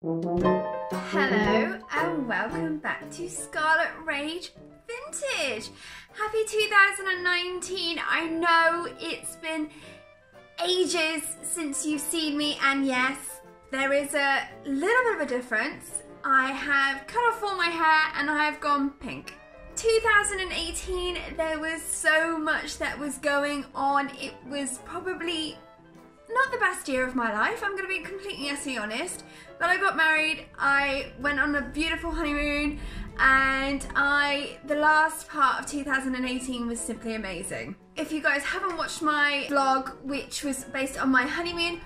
Hello and welcome back to Scarlet Rage Vintage. Happy 2019. I know it's been ages since you've seen me, and yes, there is a little bit of a difference. I have cut off all my hair and I have gone pink. 2018, there was so much that was going on. It was probably not the best year of my life, I'm going to be completely utterly honest, but I got married, I went on a beautiful honeymoon, and the last part of 2018 was simply amazing. If you guys haven't watched my vlog, which was based on my honeymoon,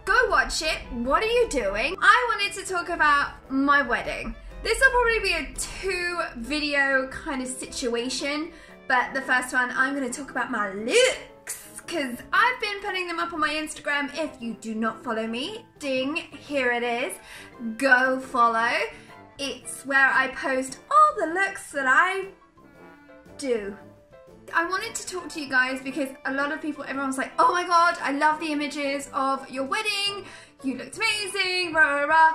go watch it. What are you doing? I wanted to talk about my wedding. This will probably be a 2-video kind of situation, but the first one, I'm going to talk about my looks, because I've been putting them up on my Instagram. If you do not follow me, ding, here it is. Go follow. It's where I post all the looks that I do. I wanted to talk to you guys because a lot of people, everyone's like, oh my god, I love the images of your wedding. You looked amazing, rah, rah, rah.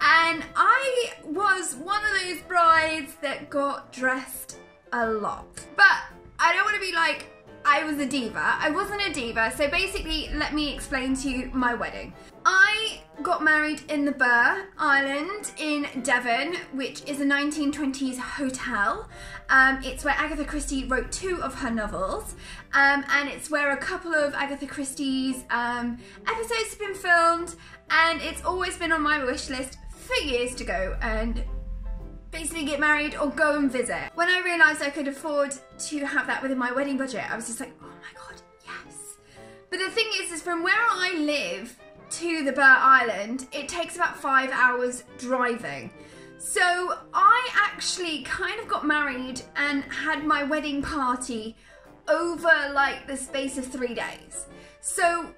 And I was one of those brides that got dressed a lot. But I don't want to be like, I was a diva. I wasn't a diva. So basically, let me explain to you my wedding. I got married in the Burr Island in Devon, which is a 1920s hotel. It's where Agatha Christie wrote 2 of her novels. And it's where a couple of Agatha Christie's episodes have been filmed. And it's always been on my wish list for years to go and basically get married or go and visit. When I realised I could afford to have that within my wedding budget, I was just like, oh my god, yes. But the thing is from where I live to the Burr Island, it takes about 5 hours driving. So I actually kind of got married and had my wedding party over like the space of 3 days. So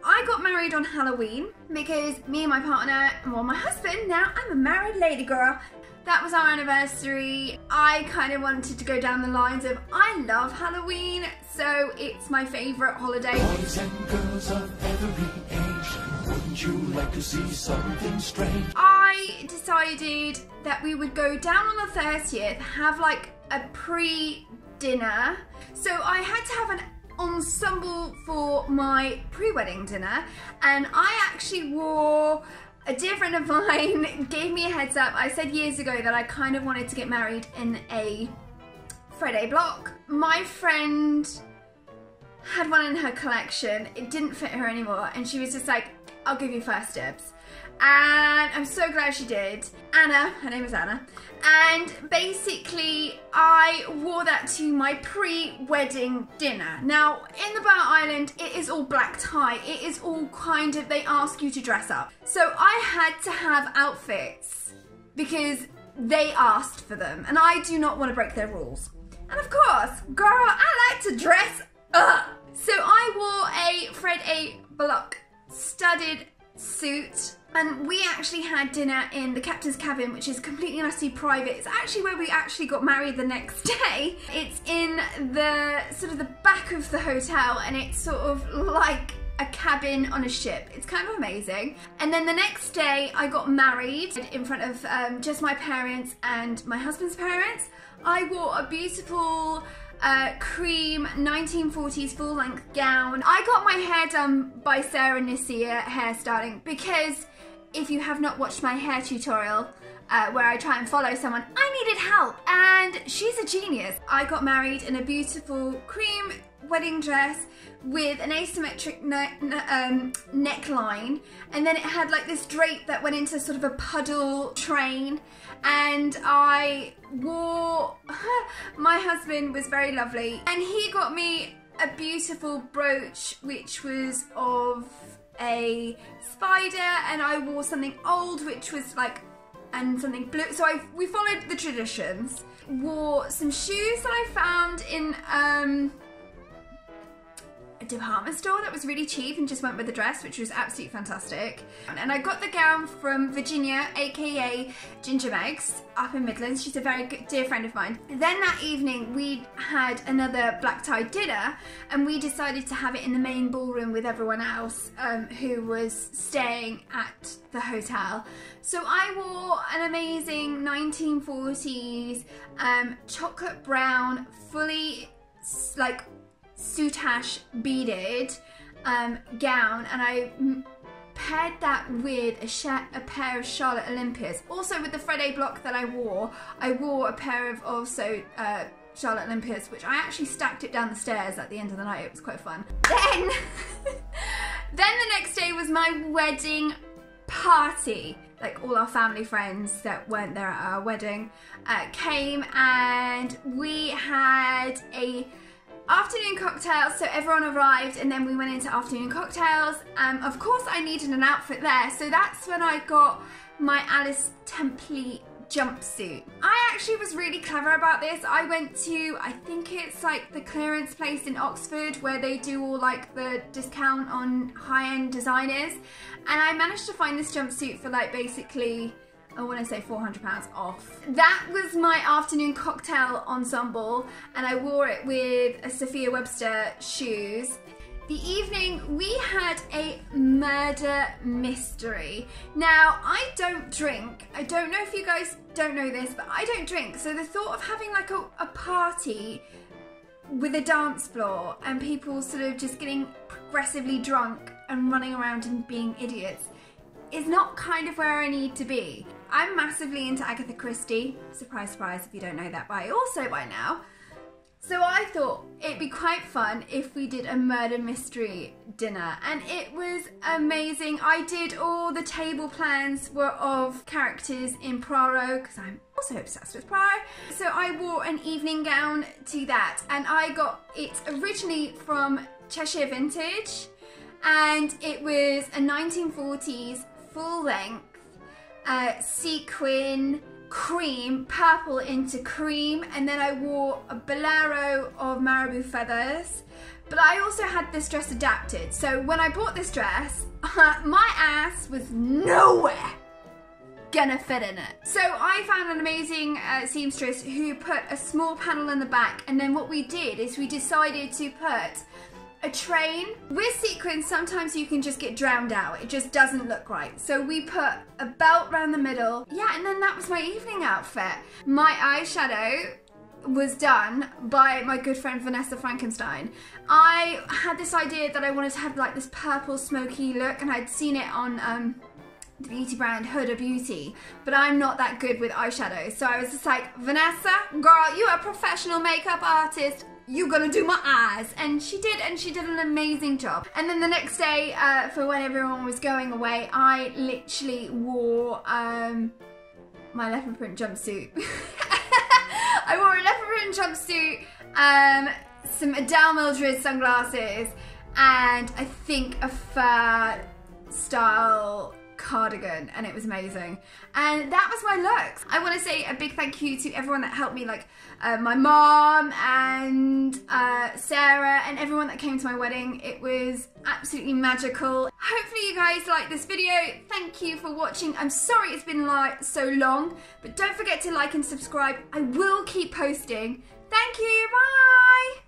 I got married on Halloween because me and my partner, well, my husband, now I'm a married lady girl. That was our anniversary. I kind of wanted to go down the lines of, I love Halloween, so it's my favourite holiday. Boys and girls of every age, wouldn't you like to see something strange? I decided that we would go down on the 30th, have like a pre-dinner. So I had to have an ensemble for my pre-wedding dinner, and I actually wore, a dear friend of mine gave me a heads up. I said years ago that I kind of wanted to get married in a Friday block. My friend had one in her collection. It didn't fit her anymore, and she was just like, I'll give you first dibs. And I'm so glad she did. Anna, her name is Anna, and basically I wore that to my pre-wedding dinner. Now in the Burr Island, it is all black tie. It is all kind of, they ask you to dress up. So I had to have outfits because they asked for them, and I do not want to break their rules. And of course, girl, I like to dress up. So I wore a Fred A. Block studded suit, and we actually had dinner in the captain's cabin, which is completely and utterly private. It's actually where we actually got married the next day. It's in the sort of the back of the hotel, and it's sort of like a cabin on a ship. It's kind of amazing. And then the next day I got married in front of just my parents and my husband's parents. I wore a beautiful cream 1940s full-length gown. I got my hair done by Necia hairstyling because if you have not watched my hair tutorial where I try and follow someone, I needed help, and she's a genius. I got married in a beautiful cream wedding dress with an asymmetric neckline, and then it had like this drape that went into sort of a puddle train, and I wore, my husband was very lovely, and he got me a beautiful brooch which was of a spider, and I wore something old which was like, and something blue. So we followed the traditions. Wore some shoes that I found in a department store that was really cheap and just went with the dress, which was absolutely fantastic. And I got the gown from Virginia, aka Ginger Megs, up in Midlands. She's a very good, dear friend of mine. Then that evening we had another black tie dinner, and we decided to have it in the main ballroom with everyone else who was staying at the hotel. So I wore an amazing 1940s chocolate brown, fully like soutache beaded gown, and I paired that with a pair of Charlotte Olympias. Also with the Friday block that I wore a pair of also Charlotte Olympias, which I actually stacked it down the stairs at the end of the night. It was quite fun. Then the next day was my wedding party. Like, all our family friends that weren't there at our wedding came, and we had a afternoon cocktail. So everyone arrived, and then we went into afternoon cocktails. Of course I needed an outfit there, so that's when I got my Alice Templey jumpsuit. I actually was really clever about this. I went to, I think it's like the clearance place in Oxford where they do all like the discount on high-end designers, and I managed to find this jumpsuit for like basically, I want to say £400 off. That was my afternoon cocktail ensemble, and I wore it with a Sophia Webster shoes. The evening we had a murder mystery. Now, I don't drink. I don't know if you guys don't know this, but I don't drink. So the thought of having like a party with a dance floor and people sort of just getting progressively drunk and running around and being idiots is not kind of where I need to be. I'm massively into Agatha Christie. Surprise, surprise if you don't know that by now. So I thought it'd be quite fun if we did a murder mystery dinner, and it was amazing. I did all the table plans were of characters in Poirot, because I'm also obsessed with Poirot. So I wore an evening gown to that, and I got it originally from Cheshire Vintage, and it was a 1940s full length sequin cream, purple into cream, and then I wore a bolero of marabou feathers. But I also had this dress adapted, so when I bought this dress, my ass was nowhere gonna fit in it. So I found an amazing seamstress who put a small panel in the back, and then what we did is we decided to put a train. With sequins, sometimes you can just get drowned out. It just doesn't look right. So we put a belt around the middle. Yeah, and then that was my evening outfit. My eyeshadow was done by my good friend Vanessa Frankenstein. I had this idea that I wanted to have like this purple smoky look, and I'd seen it on the beauty brand Huda Beauty, but I'm not that good with eyeshadow. So I was just like, Vanessa, girl, you're a professional makeup artist. You're gonna do my eyes. And she did an amazing job. And then the next day, for when everyone was going away, I literally wore my leopard print jumpsuit. I wore a leopard print jumpsuit, some Adele Mildred sunglasses, and I think a fur style cardigan, and it was amazing. And that was my looks. I want to say a big thank you to everyone that helped me, like my mom and Sarah and everyone that came to my wedding. It was absolutely magical. Hopefully you guys liked this video. Thank you for watching. I'm sorry it's been like so long, but don't forget to like and subscribe. I will keep posting. Thank you, bye!